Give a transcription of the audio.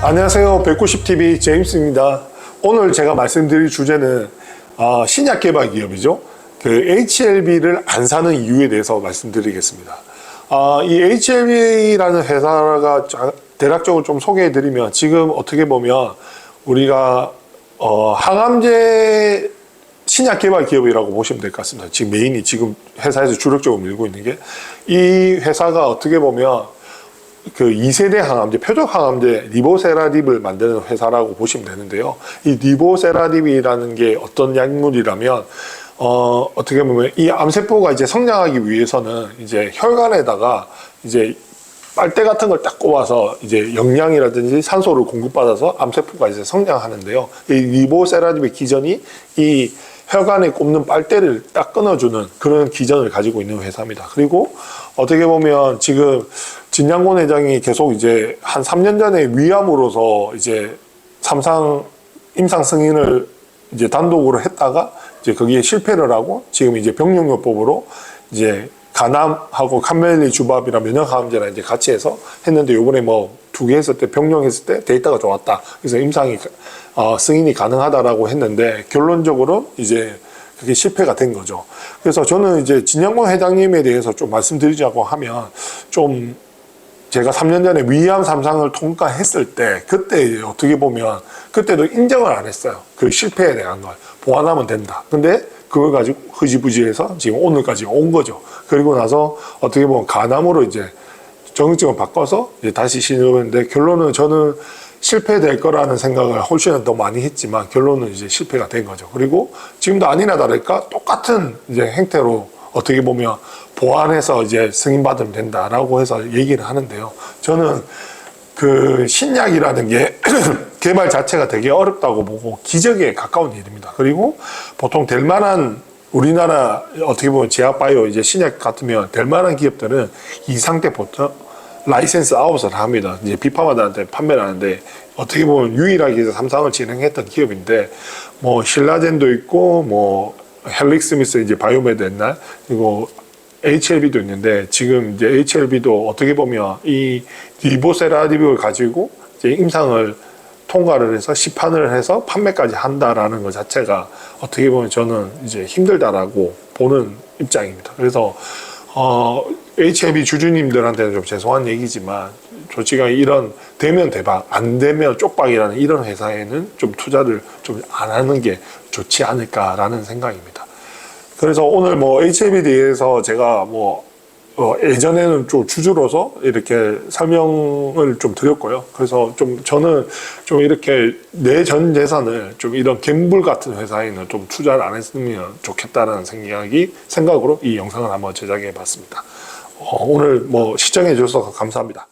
안녕하세요. 190TV 제임스입니다. 오늘 제가 말씀드릴 주제는 신약 개발 기업이죠. 그 HLB를 안 사는 이유에 대해서 말씀드리겠습니다. 이 HLB라는 회사가 대략적으로 좀 소개해드리면, 지금 어떻게 보면 우리가 항암제 신약 개발 기업이라고 보시면 될 것 같습니다. 지금 메인이 지금 회사에서 주력적으로 밀고 있는 게, 이 회사가 어떻게 보면 그 2세대 항암제, 표적 항암제 리보세라딥을 만드는 회사라고 보시면 되는데요. 이 리보세라딥이라는 게 어떤 약물이라면, 어떻게 보면 이 암세포가 이제 성장하기 위해서는 이제 혈관에다가 이제 빨대 같은 걸 딱 꼽아서 이제 영양이라든지 산소를 공급받아서 암세포가 이제 성장하는데요. 이 리보세라딥의 기전이 이 혈관에 꼽는 빨대를 딱 끊어주는 그런 기전을 가지고 있는 회사입니다. 그리고 어떻게 보면 지금 진양곤 회장이 계속 이제 한 3년 전에 위암으로서 이제 임상 승인을 이제 단독으로 했다가 이제 거기에 실패를 하고 지금 이제 병용요법으로 이제 간암하고 캄멜리 주밥이랑 면역항암제랑 이제 같이 해서 했는데, 요번에 뭐 2개 했을 때 병용했을 때 데이터가 좋았다. 그래서 임상이 승인이 가능하다라고 했는데, 결론적으로 이제 그게 실패가 된 거죠. 그래서 저는 이제 진양곤 회장님에 대해서 좀 말씀드리자고 하면, 좀 제가 3년 전에 위암 3상을 통과했을 때, 그때 어떻게 보면 그때도 인정을 안 했어요. 그 실패에 대한 걸 보완하면 된다. 근데 그걸 가지고 흐지부지해서 지금 오늘까지 온 거죠. 그리고 나서 어떻게 보면 간암으로 이제 정증을 바꿔서 이제 다시 시도했는데, 결론은 저는 실패될 거라는 생각을 훨씬 더 많이 했지만 결론은 이제 실패가 된 거죠. 그리고 지금도 아니나 다를까 똑같은 이제 행태로 어떻게 보면 보완해서 이제 승인받으면 된다라고 해서 얘기를 하는데요. 저는 그 신약이라는 게 개발 자체가 되게 어렵다고 보고 기적에 가까운 일입니다. 그리고 보통 될 만한, 우리나라 어떻게 보면 제약바이오 이제 신약 같으면 될 만한 기업들은 이 상태부터 라이센스 아웃을 합니다. 이제 빅파마들한테 판매를 하는데, 어떻게 보면 유일하게 3상을 진행했던 기업인데, 뭐 신라젠도 있고 뭐 헬릭스미스 이제 바이오메드 옛날, 그리고 HLB도 있는데, 지금 이제 HLB도 어떻게 보면 이 리보세라딥을 가지고 이제 임상을 통과를 해서 시판을 해서 판매까지 한다라는 것 자체가 어떻게 보면 저는 이제 힘들다라고 보는 입장입니다. 그래서 HLB 주주님들한테는 좀 죄송한 얘기지만, 솔직히 이런 되면 대박, 안 되면 쪽박이라는 이런 회사에는 좀 투자를 좀 안 하는 게 좋지 않을까라는 생각입니다. 그래서 오늘 뭐 HLB에 대해서 제가 뭐 예전에는 좀 주주로서 이렇게 설명을 좀 드렸고요. 그래서 좀 저는 좀 이렇게 내 전 재산을 좀 이런 갬블 같은 회사에는 좀 투자를 안 했으면 좋겠다는 생각으로 이 영상을 한번 제작해 봤습니다. 오늘 뭐 시청해 주셔서 감사합니다.